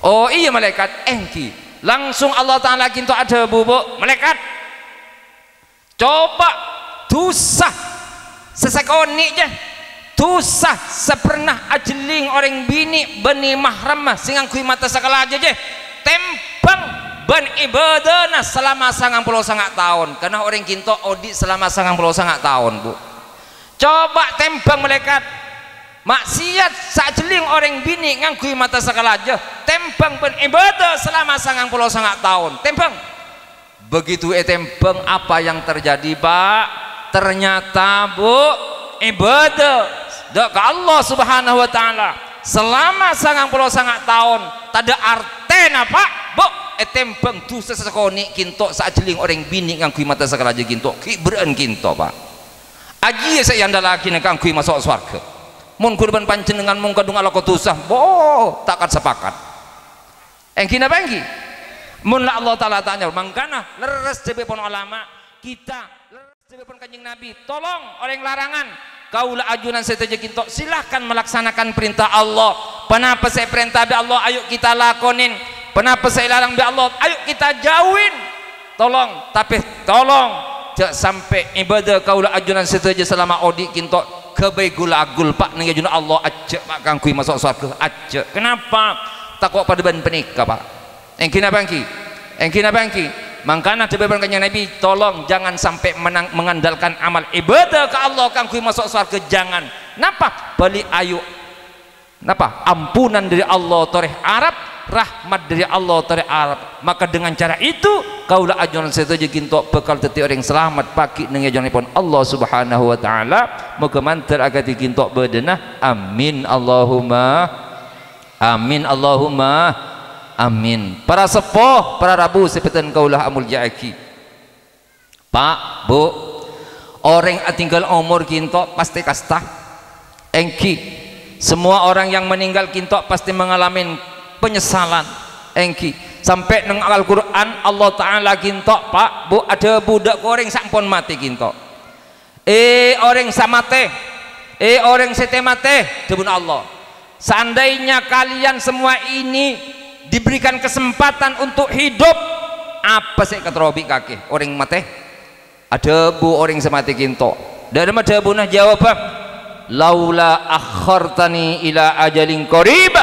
oh iya malaikat engki langsung Allah taala kinto ada bubuk malaikat coba dosa sesekoni je tusah sepernah ajeling orang bini bani mahramah singang kui mata sakala aja je tempang ban ibadana selama 90 tahun karena orang kinto odi selama 90 tahun bu coba tempang malaikat maksiat sajeling orang bini ngangkui mata sakala aja tempang ban ibadah selama 90 tahun tempang begitu tempang apa yang terjadi pak ternyata bu ibadah dak ke Allah Subhanahu wa taala selama 90 tahun tada artena pak bu tempeng tu sesekoni kinto sajeling orang bini ngangkui mata sakala aja kinto kibran kinto pak aji saya anda lagi ngangkui masuk swarga mun kurban panjenengan mung kadung ala kotusah bo takat sepakat engki napa engki mun la Allah taala tanya mangkana leres dewe pon ulama kita leres dewe pon kanjeng Nabi tolong orang larangan kaulah ajunan seteja kinto silahkan melaksanakan perintah Allah kenapa saya perintah be Allah ayo kita lakonin kenapa saya larang be Allah ayo kita jauhin tolong tapi tolong jangan sampai ibadah kaulah ajunan seteja selama odi kinto kebaigul-agul pak ning ajunan Allah aja pak kangkui masuk surga aja kenapa takwa pada ban penikah pak engki napa engki makanya coba kanjeng Nabi tolong jangan sampai mengandalkan amal ibadah ke Allah kang kui masuk surga jangan napa bali ayu napa ampunan dari Allah toreh Arab rahmat dari Allah toreh Arab maka dengan cara itu kaulah ajunan setuju kinto bekal teti orang selamat pagi neng ajunan Allah Subhanahu wa taala moga mantar agati kinto bedenah amin Allahumma amin Allahumma amin para sepuh para rabu sepetan kaulah amul jaaki Pak, Bu, orang tinggal umur kinto pasti kasta engki. Semua orang yang meninggal kinto pasti mengalami penyesalan engki. Sampai nang Al-Quran Allah Ta'ala kinto, Pak, Bu, ada budak orang sampun mati kinto. Orang samate, orang setemate debun Allah. Seandainya kalian semua ini diberikan kesempatan untuk hidup, apa sih keterobi kaki orang mate? Ada bu orang semati kinto. Dan ada bu nah jawab, laula akhartani ila ajalin qarib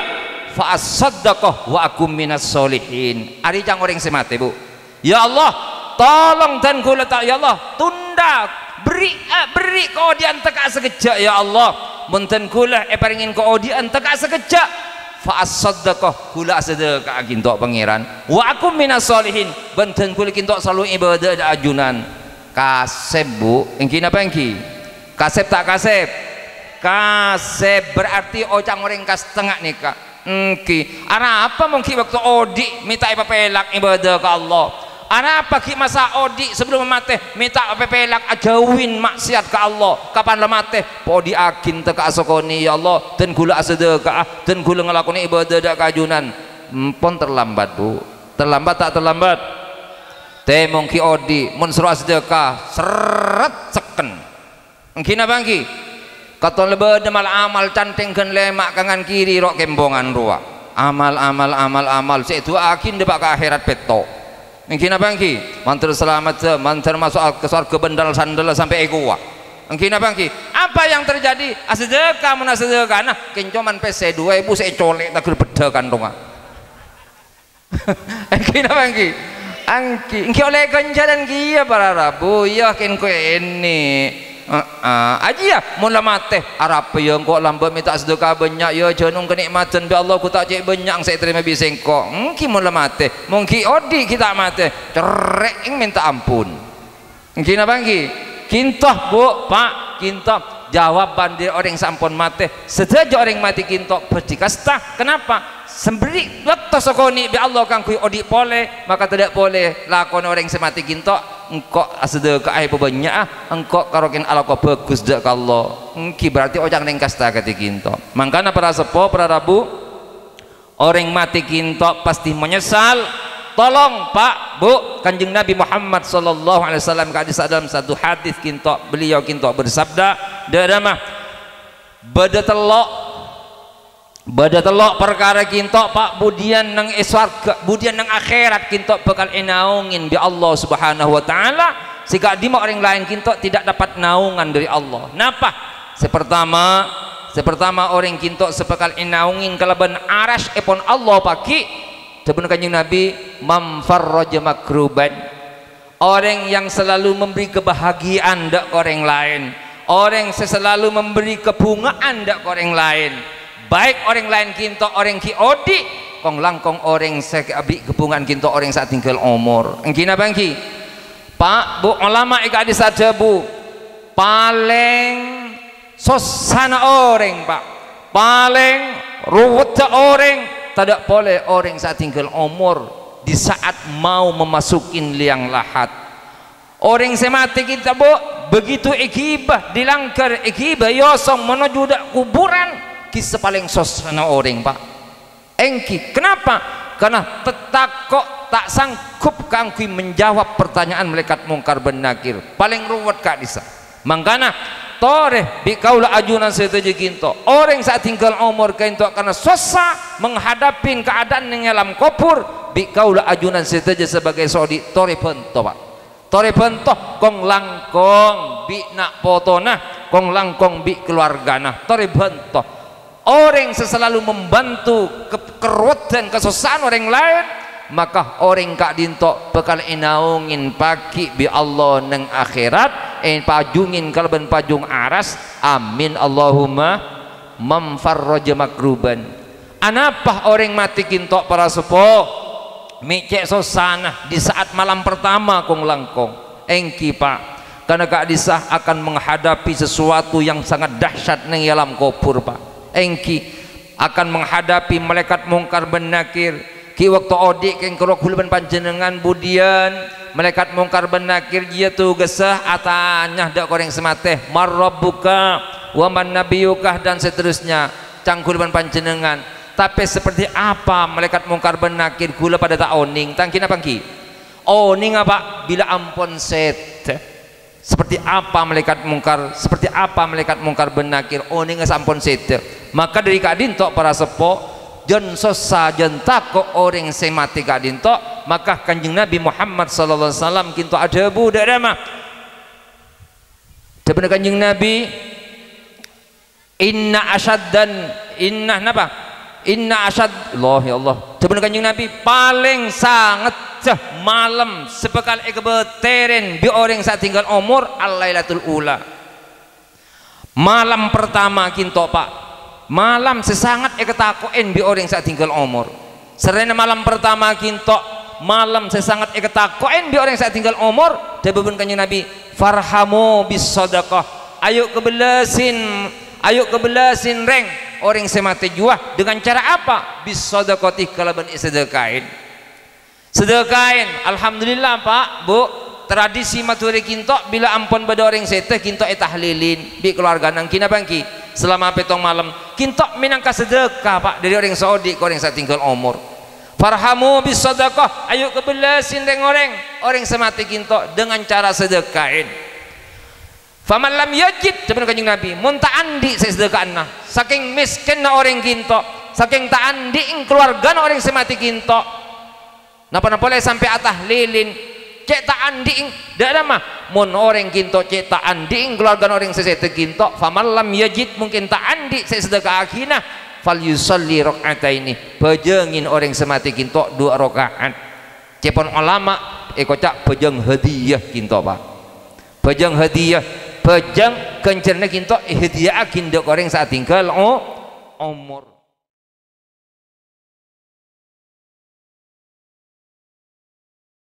fa asaddaqah wa akum minas solihin. Ari cang orang semati bu. Ya Allah, tolong dan kula tak ya Allah, tunda beri keodian teka sekejap ya Allah. Munten kula paringin keodian teka sekejap fa asaddaqah kula sedekah kinto pangeran wa akum minas solihin. Benten kula kinto selalu ibadah da ajunan. Kasep bu, engki napa engki? Kasep tak kasep? Kasep berarti ocang orang kas tengah nikah. Engki ana apa mungkin waktu odi minta pelak ibadah ke Allah. Ana apa ki masa odi sebelum mati minta pelak ajauin maksiat ke Allah. Kapan lah mati podi akin teka asokoni ya Allah dan kula sedekah dan kula ngelakoni ibadah dak kajunan. Pon terlambat bu. Terlambat tak terlambat? Teh mungkin odi mun suruh sedekah seret seken. Engki napa engki? Katon lebih demal amal cantingkan lemak kangan kiri rok kembongan ruak. Amal itu akin depak ke akhirat peto. Engki napa engki? Mantar selamat, mantar masuk ke surga bendal sandal sampai egoa. Engki napa engki? Apa yang terjadi? Asedekah mun asedekah nah kencoman PC 2000 saya colek tak bedakan dong. Engki napa engki? Engki oleh kencaran kia para rabu ya ken ko ini. Aji ya mula mate arap yang kok lambat minta sedekah banyak ya janung kenikmatan bi Allah ku tak cek banyak saya terima bising kok mungkin mula mate mungkin odi kita mate cerek minta ampun mungkin apa lagi kintoh bu pak kintoh jawaban dari orang sampun mate sejak orang mati kintoh berdikasta kenapa semberi waktu sokoni bi Allah kang kui odi pole maka tidak boleh lakon orang semati kintoh engkau sedekah ai banyak engkau karokin ala kau bagus dak Allah engki berarti ojang neng kasta kati kinto mangkana para sepo para rabu orang mati kinto pasti menyesal. Tolong pak bu kanjeng Nabi Muhammad sallallahu alaihi wasallam hadis dalam satu hadis kinto beliau kinto bersabda dadamah bada telok perkara kinto pak budian nang iswarga budian nang akhirat kinto bakal inaungin bi Allah subhanahu wa ta'ala sehingga di orang lain kinto tidak dapat naungan dari Allah. Napa? Sepertama orang kinto sebakal inaungin kalaban arash epon Allah paki temen kanjeng Nabi mamfarraja makruban orang yang selalu memberi kebahagiaan dak orang lain orang selalu memberi kebungaan dak orang lain baik orang lain kinto orang ki odi kong langkong orang abi kebungan kinto orang saat tinggal umur engki napa engki pak bu ulama ika hadis saja bu paling sosana orang pak paling ruwet orang tidak boleh orang saat tinggal umur di saat mau memasukin liang lahat orang semati kita bu begitu ikibah dilangkar ikibah yosong menuju kuburan kisah paling sosana orang pak engki kenapa karena tetakok tak sanggup kangkui menjawab pertanyaan malaikat mungkar dan nakir paling ruwet kak disa mangkana toreh bi kaula ajunan setuju kinto orang saat tinggal umur kinto karena susah menghadapi keadaan yang alam kubur bi kaula ajunan setuju sebagai sodi tore bento pak tore bento kong langkong bi nak potona kong langkong bi keluargana tore bento orang selalu membantu kekerut dan kesusahan orang lain maka orang kak dinto bakal inaungin pagi bi Allah neng akhirat pajungin kalban pajung aras amin Allahumma mamfarraja makruban. Anapa orang mati kinto para sepo micek sosana di saat malam pertama kong langkong engki pak karena kak disah akan menghadapi sesuatu yang sangat dahsyat neng alam kubur pak engki akan menghadapi malaikat mungkar dan nakir ki waktu odik keng kerok huluban panjenengan budian malaikat mungkar benakir dia tu gesah atanya dak koreng semateh marrabbuka wa man nabiyukah dan seterusnya cangkuluban panjenengan. Tapi seperti apa malaikat mungkar benakir gula pada tak oning tangkin apa ki oning apa bila ampun set seperti apa malaikat mungkar benakir oning ampun set. Maka dari kadin tok para sepo jen sosa jen tako orang semati kadin tok maka kanjeng Nabi Muhammad sallallahu alaihi wasallam kinto ada bu dak mah daripada kanjeng Nabi inna asyad Allah ya Allah daripada kanjeng Nabi paling sangat malam sebekal ekebeteren bi orang saat tinggal umur al-lailatul ula malam pertama kinto pak malam sesangat eketakoen bi orang saat tinggal umur serena malam pertama kinto malam sesangat eketakoen bi orang saat tinggal umur daripada kanjeng Nabi farhamu bis sadaqah ayo kebelasin reng orang semate juah dengan cara apa bis sadaqati kalaban sedekain alhamdulillah Pak Bu tradisi maturi kinto bila ampun pada orang seteh kinto tahlilin bi keluarga nang kina bangki selama petong malam kinto minangka sedekah Pak dari orang Saudi ke orang saat tinggal umur farhamu bis sadaqah ayo kebelasin reng orang semate kinto dengan cara sedekain faman lam yajid sebenarnya kanjeng Nabi mun tak andi sedekahna saking miskin na orang kinto saking tak andi keluarga na orang semati kinto napa-napa boleh sampai atah lilin cek tak andi dak ada mah mun orang kinto cek tak andi keluarga na orang sesete kinto faman lam yajid mungkin tak andi sedekah akhina fal yusalli rakaataini bejengin orang semati kinto 2 rakaat cepon ulama kocak bejeng hadiah kinto Pak bejeng hadiah bejeng kencerna kinto hadiah kinto orang saat tinggal umur